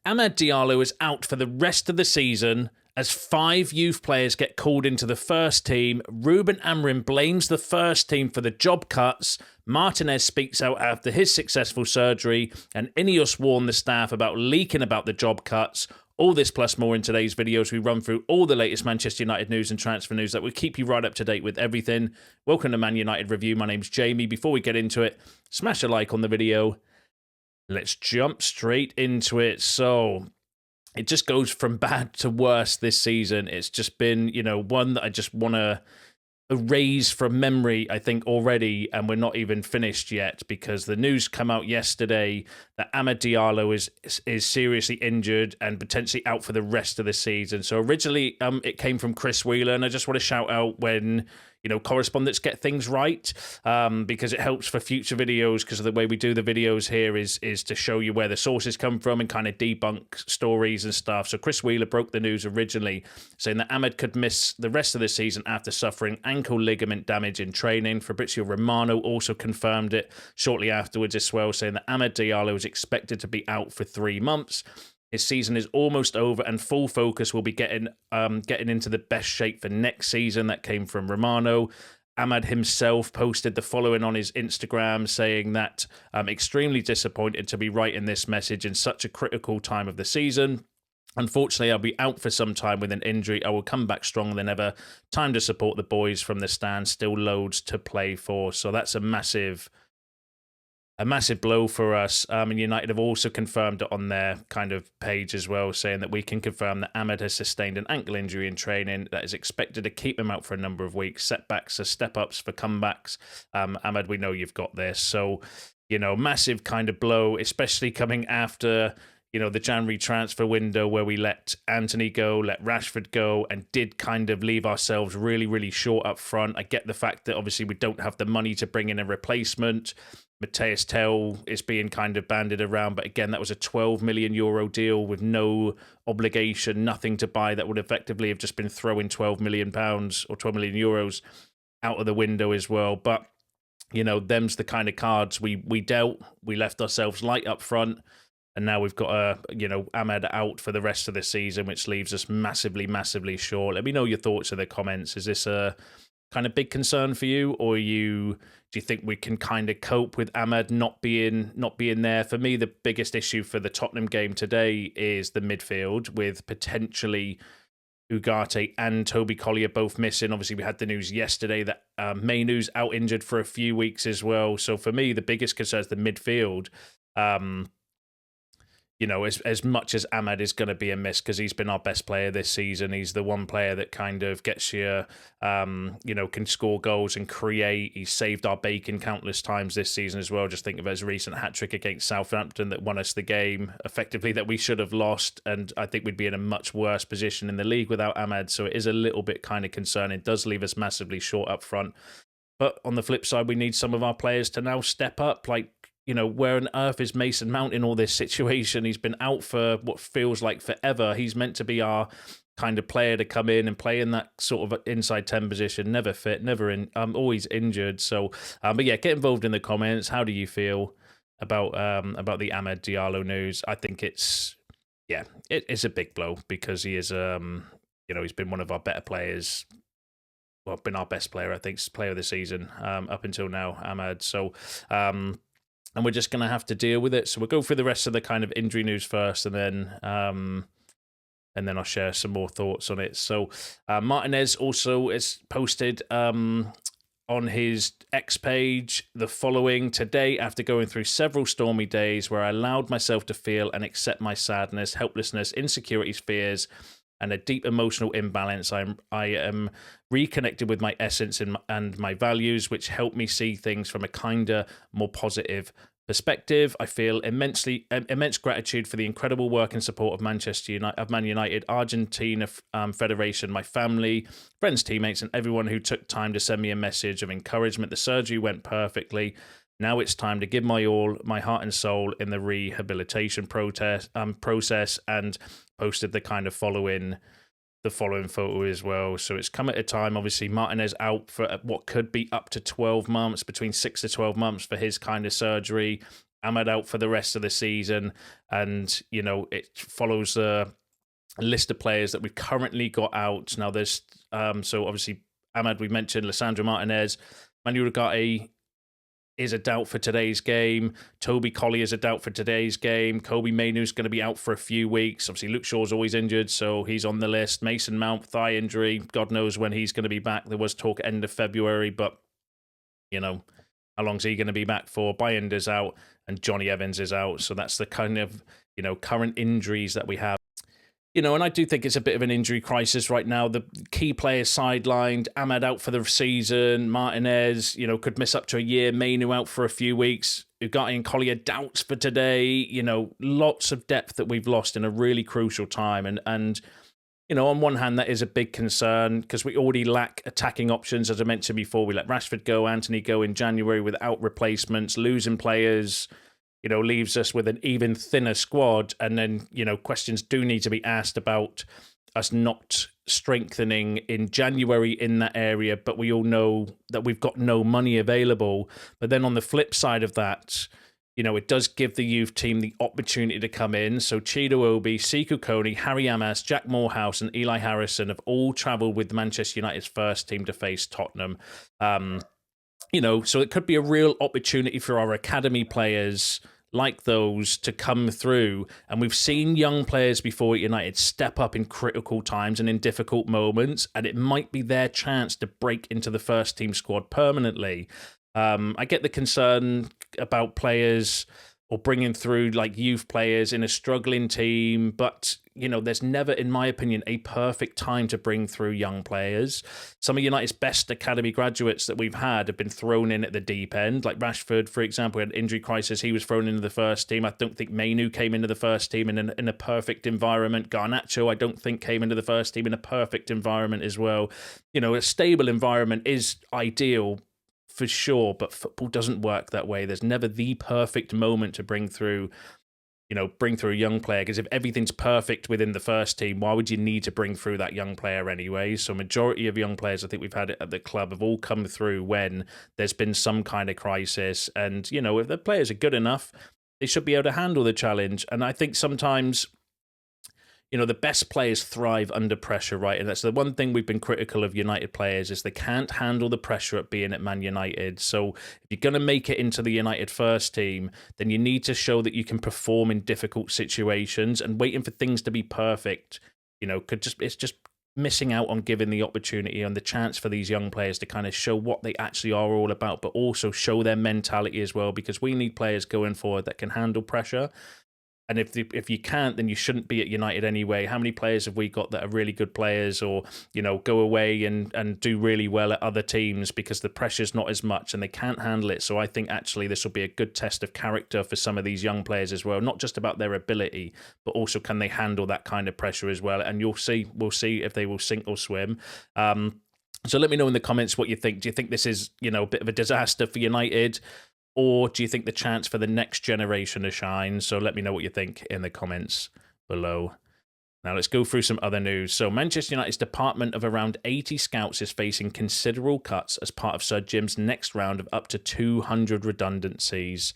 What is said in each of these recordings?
Amed Diallo is out for the rest of the season as 5 youth players get called into the first team. Ruben Amorim blames the first team for the job cuts. Martinez speaks out after his successful surgery, and INEOS warned the staff about leaking about the job cuts. All this plus more in today's video as we run through all the latest Manchester United news and transfer news that will keep you right up to date with everything. Welcome to Man United Review. My name's Jamie. Before we get into it, smash a like on the video. Let's jump straight into it. So it just goes from bad to worse this season. It's just been, one that I just want to erase from memory, I think, already, and we're not even finished yet because the news come out yesterday that Amed Diallo is seriously injured and potentially out for the rest of the season. So originally it came from Chris Wheeler, and I just want to shout out when correspondents get things right, because it helps for future videos, because of the way we do the videos here is to show you where the sources come from and kind of debunk stories and stuff. So Chris Wheeler broke the news originally, saying that Amed could miss the rest of the season after suffering ankle ligament damage in training. Fabrizio Romano also confirmed it shortly afterwards as well, saying that Amed Diallo is expected to be out for 3 months. His season is almost over, and full focus will be getting into the best shape for next season. That came from Romano. Amed himself posted the following on his Instagram, saying that I'm extremely disappointed to be writing this message in such a critical time of the season. Unfortunately, I'll be out for some time with an injury. I will come back stronger than ever. Time to support the boys from the stand. Still loads to play for. So that's a massive blow for us. And United have also confirmed it on their kind of page as well, saying that we can confirm that Amed has sustained an ankle injury in training that is expected to keep him out for a number of weeks. Setbacks are step-ups for comebacks. Amed, we know you've got this. So, massive kind of blow, especially coming after the January transfer window where we let Anthony go, let Rashford go, and did kind of leave ourselves really, really short up front. I get the fact that obviously we don't have the money to bring in a replacement. Matthias Tell is being kind of bandied around, but again, that was a €12 million deal with no obligation, nothing to buy. That would effectively have just been throwing £12 million or €12 million out of the window as well. But, them's the kind of cards we dealt. We left ourselves light up front. And now we've got Amed out for the rest of the season, which leaves us massively, massively short. Let me know your thoughts in the comments. Is this a kind of big concern for you, or do you think we can kind of cope with Amed not being there? For me, the biggest issue for the Tottenham game today is the midfield, with potentially Ugarte and Toby Collier both missing. Obviously, we had the news yesterday that Mainoo's out injured for a few weeks as well. So for me, the biggest concern is the midfield. As much as Amed is going to be a miss because he's been our best player this season, he's the one player that kind of gets you, can score goals and create. He's saved our bacon countless times this season as well. Just think of his recent hat-trick against Southampton that won us the game, effectively, that we should have lost, and I think we'd be in a much worse position in the league without Amed, so it is a little bit kind of concerning. It does leave us massively short up front. But on the flip side, we need some of our players to now step up, where on earth is Mason Mount in all this situation? He's been out for what feels like forever. He's meant to be our kind of player to come in and play in that sort of inside 10 position. Never fit, always injured. So, but yeah, get involved in the comments. How do you feel about the Amed Diallo news? I think it's a big blow because he is, he's been one of our better players. Well, been our best player, I think, player of the season up until now, Amed. So, and we're just going to have to deal with it. So we'll go through the rest of the kind of injury news first, and then I'll share some more thoughts on it. So Martinez also has posted on his X page the following: today, after going through several stormy days where I allowed myself to feel and accept my sadness, helplessness, insecurities, fears, and a deep emotional imbalance, I am reconnected with my essence and my values, which help me see things from a kinder, more positive perspective. I feel immense gratitude for the incredible work and support of Man United, Argentina Federation, my family, friends, teammates, and everyone who took time to send me a message of encouragement. The surgery went perfectly. Now it's time to give my all, my heart and soul in the rehabilitation process, and posted the kind of following photo as well. So it's come at a time, obviously, Martinez out for what could be up to 12 months, between 6 to 12 months for his kind of surgery. Amed out for the rest of the season. And, it follows a list of players that we've currently got out. Now, there's, so obviously, Amed, we mentioned, Lisandro Martínez, Manu Ugarte is a doubt for today's game. Toby Colley is a doubt for today's game. Kobbie Mainoo's going to be out for a few weeks. Obviously, Luke Shaw's always injured, so he's on the list. Mason Mount, thigh injury. God knows when he's going to be back. There was talk end of February, but, how long's he going to be back for? Bayender's out, and Johnny Evans is out. So that's the kind of, current injuries that we have. And I do think it's a bit of an injury crisis right now. The key players sidelined. Amed out for the season. Martinez, could miss up to a year. Mainoo out for a few weeks. Ugarte and Collier doubts for today. Lots of depth that we've lost in a really crucial time. And on one hand, that is a big concern because we already lack attacking options. As I mentioned before, we let Rashford go, Anthony go in January without replacements, losing players, leaves us with an even thinner squad. And then, questions do need to be asked about us not strengthening in January in that area. But we all know that we've got no money available. But then on the flip side of that, it does give the youth team the opportunity to come in. So Chido Obi, Sekou Koné, Harry Amass, Jack Moorhouse and Elyh Harrison have all travelled with Manchester United's first team to face Tottenham. So it could be a real opportunity for our academy players like those to come through. And we've seen young players before at United step up in critical times and in difficult moments, and it might be their chance to break into the first team squad permanently. I get the concern about players or bringing through like youth players in a struggling team, but there's never, in my opinion, a perfect time to bring through young players. Some of United's best academy graduates that we've had have been thrown in at the deep end. Like Rashford, for example, had an injury crisis. He was thrown into the first team. I don't think Mainoo came into the first team in a perfect environment. Garnacho, I don't think, came into the first team in a perfect environment as well. A stable environment is ideal for sure, but football doesn't work that way. There's never the perfect moment to bring through a young player, because if everything's perfect within the first team, why would you need to bring through that young player anyway? So majority of young players I think we've had at the club have all come through when there's been some kind of crisis. And, if the players are good enough, they should be able to handle the challenge. And I think sometimes, the best players thrive under pressure, right? And that's the one thing we've been critical of United players is they can't handle the pressure of being at Man United. So if you're going to make it into the United first team, then you need to show that you can perform in difficult situations, and waiting for things to be perfect, it's just missing out on giving the opportunity and the chance for these young players to kind of show what they actually are all about, but also show their mentality as well, because we need players going forward that can handle pressure. And if you can't, then you shouldn't be at United anyway. How many players have we got that are really good players, or, go away and do really well at other teams because the pressure's not as much and they can't handle it? So I think actually this will be a good test of character for some of these young players as well, not just about their ability, but also can they handle that kind of pressure as well. And we'll see if they will sink or swim. So let me know in the comments what you think. Do you think this is, a bit of a disaster for United? Or do you think the chance for the next generation to shine? So let me know what you think in the comments below. Now let's go through some other news. So Manchester United's department of around 80 scouts is facing considerable cuts as part of Sir Jim's next round of up to 200 redundancies.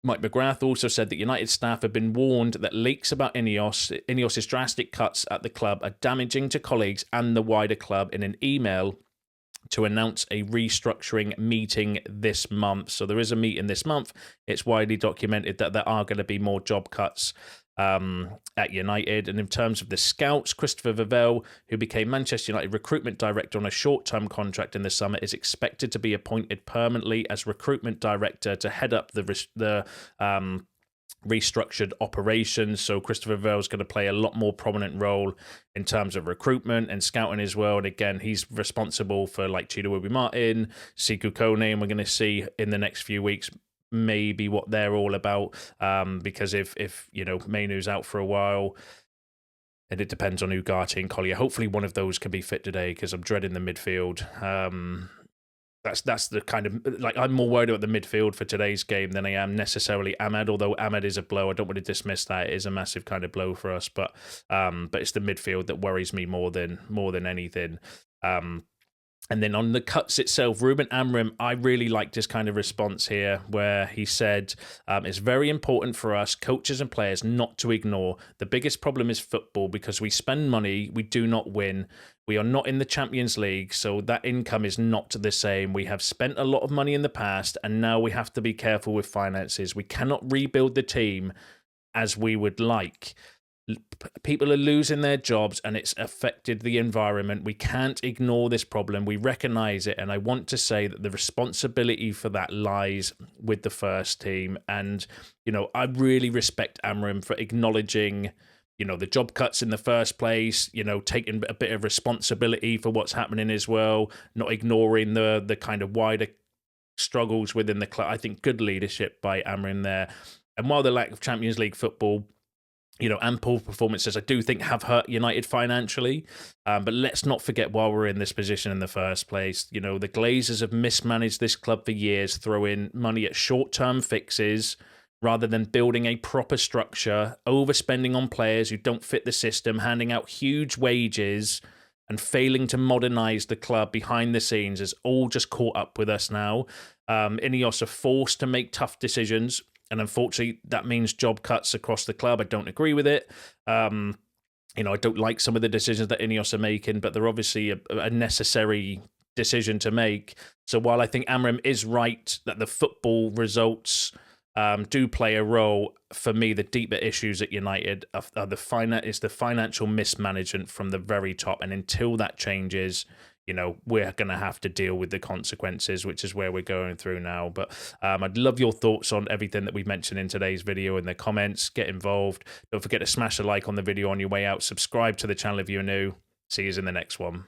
Mike McGrath also said that United staff have been warned that leaks about INEOS's drastic cuts at the club are damaging to colleagues and the wider club in an email to announce a restructuring meeting this month. So there is a meeting this month. It's widely documented that there are going to be more job cuts at United. And in terms of the scouts, Christopher Vivell, who became Manchester United recruitment director on a short-term contract in the summer, is expected to be appointed permanently as recruitment director to head up the restructured operations. So Christopher Vivell is going to play a lot more prominent role in terms of recruitment and scouting as well. And again, he's responsible for like Chido Obi, Sekou Koné, and we're going to see in the next few weeks maybe what they're all about. Because if Mainoo's out for a while, and it depends on Ugarte and Collier. Hopefully one of those can be fit today, because I'm dreading the midfield. That's the kind of, like, I'm more worried about the midfield for today's game than I am necessarily Amed, although Amed is a blow. I don't want to dismiss that. It is a massive kind of blow for us, but it's the midfield that worries me more than anything. And then on the cuts itself, Ruben Amorim, I really liked his kind of response here, where he said, it's very important for us, coaches and players, not to ignore. The biggest problem is football because we spend money, we do not win. We are not in the Champions League, so that income is not the same. We have spent a lot of money in the past, and now we have to be careful with finances. We cannot rebuild the team as we would like. People are losing their jobs and it's affected the environment. We can't ignore this problem. We recognize it. And I want to say that the responsibility for that lies with the first team. And, you know, I really respect Amorim for acknowledging, you know, the job cuts in the first place, you know, taking a bit of responsibility for what's happening as well, not ignoring the kind of wider struggles within the club. I think good leadership by Amorim there. And while the lack of Champions League football, you know, and poor performances, I do think have hurt United financially. But let's not forget why we're in this position in the first place. You know, the Glazers have mismanaged this club for years, throwing money at short-term fixes rather than building a proper structure, overspending on players who don't fit the system, handing out huge wages and failing to modernise the club behind the scenes has all just caught up with us now. INEOS are forced to make tough decisions. And unfortunately, that means job cuts across the club. I don't agree with it. You know, I don't like some of the decisions that INEOS are making, but they're obviously a necessary decision to make. So while I think Amorim is right that the football results do play a role, for me, the deeper issues at United are the financial mismanagement from the very top. And until that changes, you know, we're going to have to deal with the consequences, which is where we're going through now. But I'd love your thoughts on everything that we've mentioned in today's video in the comments. Get involved. Don't forget to smash a like on the video on your way out. Subscribe to the channel if you're new. See you in the next one.